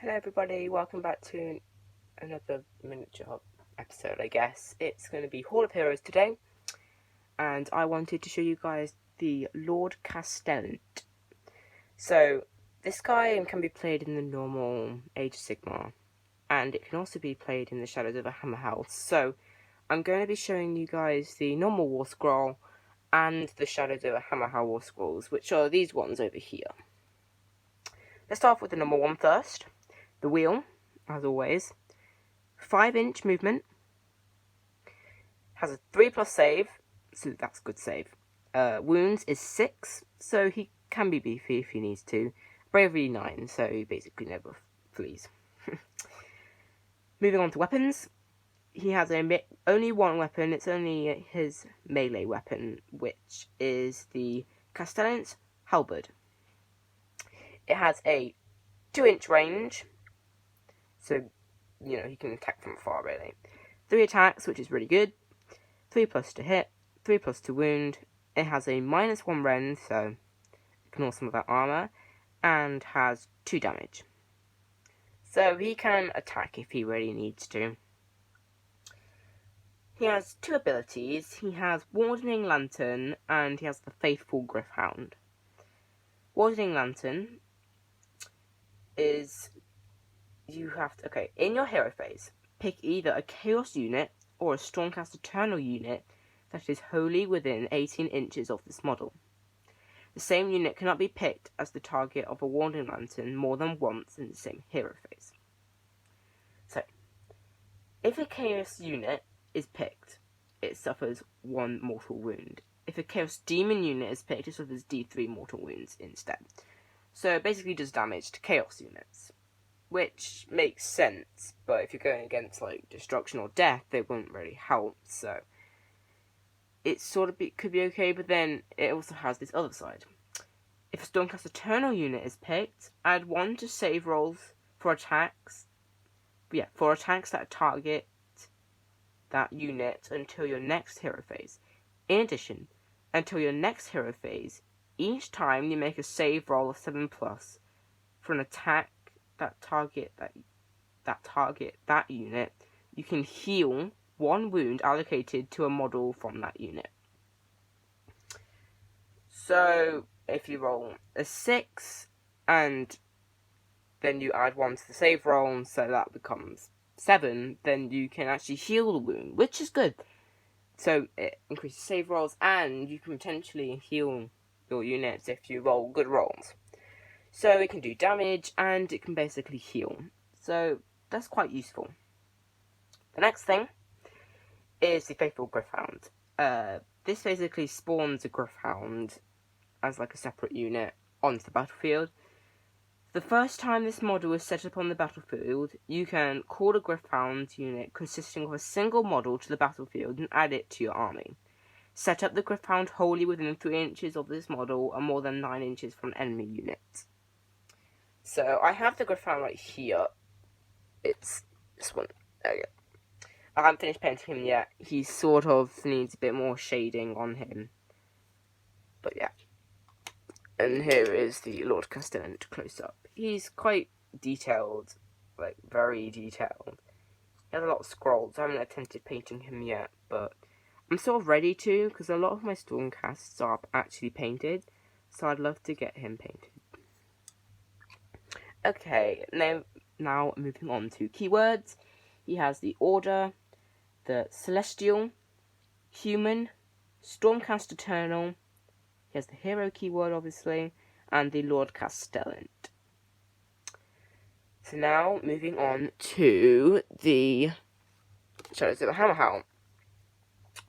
Hello everybody, welcome back to another miniature episode, I guess. It's going to be Hall of Heroes today, and I wanted to show you guys the Lord Castelent. So, this guy can be played in the normal Age of Sigmar, and it can also be played in the Shadows of a hamerhal. So, I'm going to be showing you guys the normal War Scroll and the Shadows of a hamerhal War Scrolls, which are these ones over here. Let's start off with the number one first. The wheel, as always, 5-inch movement, has a 3+ save, so that's good save. Wounds is 6, so he can be beefy if he needs to. Bravery 9, so he basically never flees. Moving on to weapons, he has only one weapon. It's only his melee weapon, which is the Castelent halberd. It has a 2-inch range. So, you know, he can attack from afar, really. 3 attacks, which is really good. 3+ to hit, 3+ to wound. It has a -1 rend, so ignore some of that armor. And has 2 damage. So he can attack if he really needs to. He has 2 abilities. He has Wardening Lantern, and he has the Faithful Gryph-hound. Wardening Lantern is... you have to, in your hero phase, pick either a Chaos unit or a Stormcast Eternal unit that is wholly within 18 inches of this model. The same unit cannot be picked as the target of a Warning Lantern more than once in the same hero phase. So, if a Chaos unit is picked, it suffers 1 mortal wound. If a Chaos Demon unit is picked, it suffers D3 mortal wounds instead. So it basically does damage to Chaos units. Which makes sense, but if you're going against, like, destruction or death, they won't really help, so... it sort of could be okay, but then it also has this other side. If a Stormcast Eternal unit is picked, add 1 to save rolls for attacks... for attacks that target that unit until your next hero phase. In addition, until your next hero phase, each time you make a save roll of 7+ for an attack that target that unit, you can heal 1 wound allocated to a model from that unit. So if you roll a 6 and then you add 1 to the save roll, so that becomes 7, then you can actually heal the wound, which is good. So it increases save rolls, and you can potentially heal your units if you roll good rolls. So it can do damage, and it can basically heal. So that's quite useful. The next thing is the Faithful Gryph-hound. This basically spawns a Gryph-hound as like a separate unit onto the battlefield. The first time this model is set up on the battlefield, you can call a Gryph-hound unit consisting of a single model to the battlefield and add it to your army. Set up the Gryph-hound wholly within 3 inches of this model and more than 9 inches from an enemy unit. So, I have the Gryph-hound right here. It's this one. There we go. I haven't finished painting him yet. He sort of needs a bit more shading on him. But yeah. And here is the Lord Castelent close-up. He's quite detailed. Like, very detailed. He has a lot of scrolls. I haven't attempted painting him yet, but I'm sort of ready to, because a lot of my Stormcasts are actually painted. So I'd love to get him painted. Okay, now moving on to keywords. He has the Order, the Celestial, Human, Stormcast Eternal. He has the Hero keyword, obviously, and the Lord Castelent. So now, moving on to the Shadows of a hamerhal.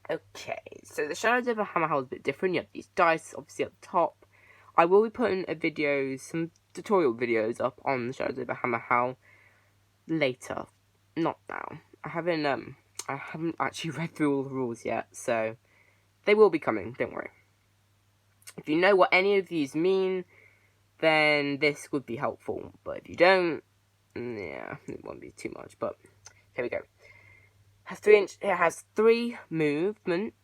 Okay, so the Shadows of a hamerhal is a bit different. You have these dice, obviously, at the top. I will be putting some tutorial videos up on the Shadows of a hamerhal later, not now. I haven't actually read through all the rules yet, so they will be coming, don't worry. If you know what any of these mean, then this would be helpful, but if you don't, yeah, it won't be too much, but here we go. It has 3 movement,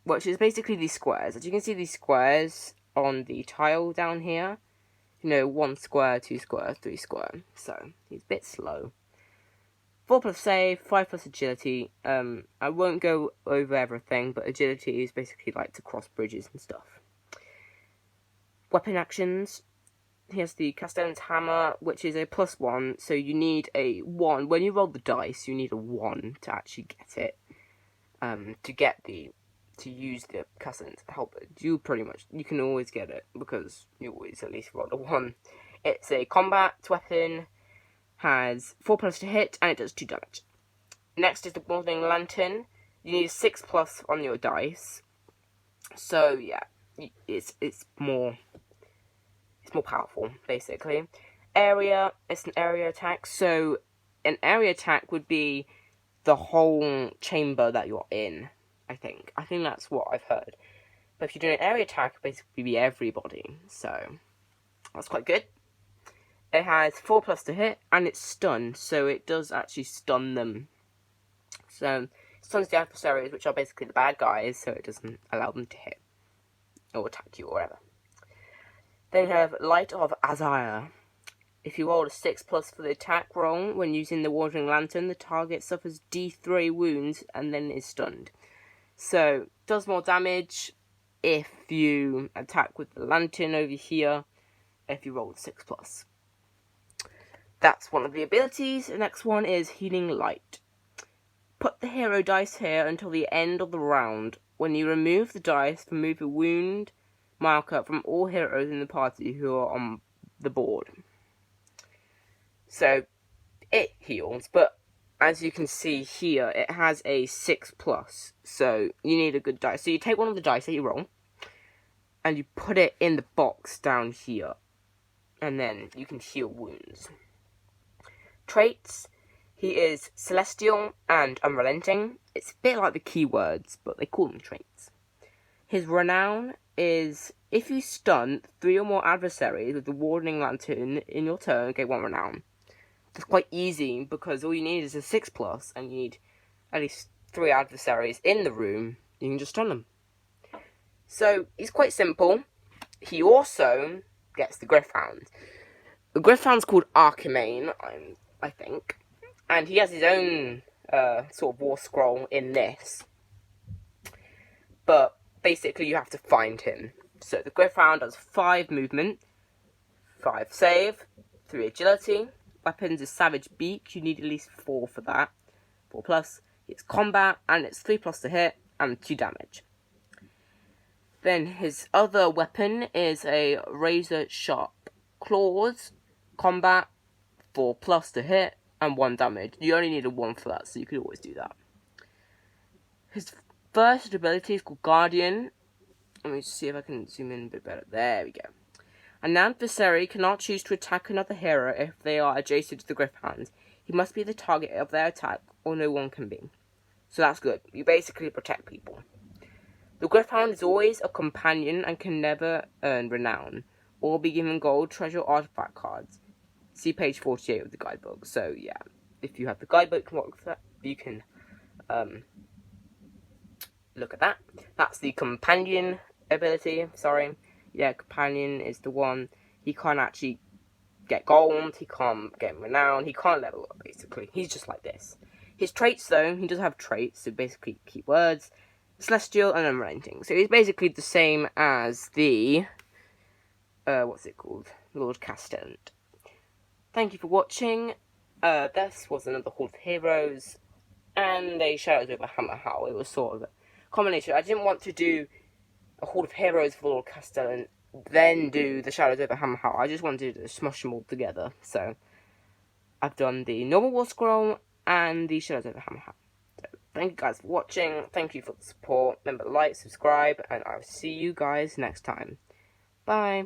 which is basically these squares. As you can see, these squares on the tile down here, 1 square, 2 square, 3 square. So he's a bit slow. 4 plus save, 5 plus agility. I won't go over everything, but agility is basically like to cross bridges and stuff. Weapon actions. He has the Castelent hammer, which is a +1, so you need a 1. When you roll the dice, you need a 1 to actually get it. To use the Castelent helper. You can always get it, because you always at least roll a 1. It's a combat weapon, has 4 plus to hit, and it does 2 damage. Next is the Wandering Lantern. You need a 6 plus on your dice. So yeah, it's more powerful, basically. Area, it's an area attack. So an area attack would be the whole chamber that you're in, I think. I think that's what I've heard. But if you're doing an area attack, it'll basically be everybody. So that's quite good. It has 4 plus to hit, and it's stunned, so it does actually stun them. So it stuns the adversaries, which are basically the bad guys, so it doesn't allow them to hit or attack you or whatever. Then you have Light of Azire. If you roll a 6 plus for the attack roll when using the Wandering Lantern, the target suffers D3 wounds and then is stunned. So, does more damage if you attack with the lantern over here, if you roll 6 plus. That's one of the abilities. The next one is Healing Light. Put the hero dice here until the end of the round. When you remove the dice, remove a wound marker from all heroes in the party who are on the board. So, it heals, but as you can see here, it has a 6 plus. So, you need a good dice. So, you take one of the dice that you roll, and you put it in the box down here. And then you can heal wounds. Traits. He is Celestial and Unrelenting. It's a bit like the keywords, but they call them traits. His Renown is, if you stun 3 or more adversaries with the Wandering Lantern in your turn, get 1 Renown. It's quite easy, because all you need is a 6 plus, and you need at least 3 adversaries in the room. You can just stun them. So, he's quite simple. He also gets the Gryph-hound. The Gryph-hound's called Archimane, I think. And he has his own sort of war scroll in this. But basically you have to find him. So the Gryph-hound has 5 movement, 5 save, 3 agility. Weapons is Savage Beak. You need at least 4 for that. 4 plus. It's combat, and it's 3 plus to hit, and 2 damage. Then his other weapon is a Razor Sharp Claws. Combat, 4 plus to hit, and 1 damage. You only need a 1 for that, so you could always do that. His first ability is called Guardian. Let me see if I can zoom in a bit better. There we go. An adversary cannot choose to attack another hero if they are adjacent to the Gryph-hound. He must be the target of their attack, or no one can be. So that's good. You basically protect people. The Gryph-hound is always a companion and can never earn renown, or be given gold, treasure, artifact cards. See page 48 of the guidebook. So yeah, if you have the guidebook, you can look at that. That's the companion ability. Sorry, yeah, companion is the one. He can't actually get gold. He can't get renown. He can't level up. Basically, he's just like this. His traits, though, he does have traits. So basically, keywords: Celestial and Unrelenting. So he's basically the same as the what's it called? Lord Castelent. Thank you for watching. This was another Hall of Heroes and a Shadows over hamerhal. It was sort of a combination. I didn't want to do a Hall of Heroes for Lord Castelent, then do the Shadows over hamerhal. I just wanted to smush them all together. So I've done the normal war scroll and the Shadows over hamerhal. So thank you guys for watching. Thank you for the support. Remember to like, subscribe, and I'll see you guys next time. Bye.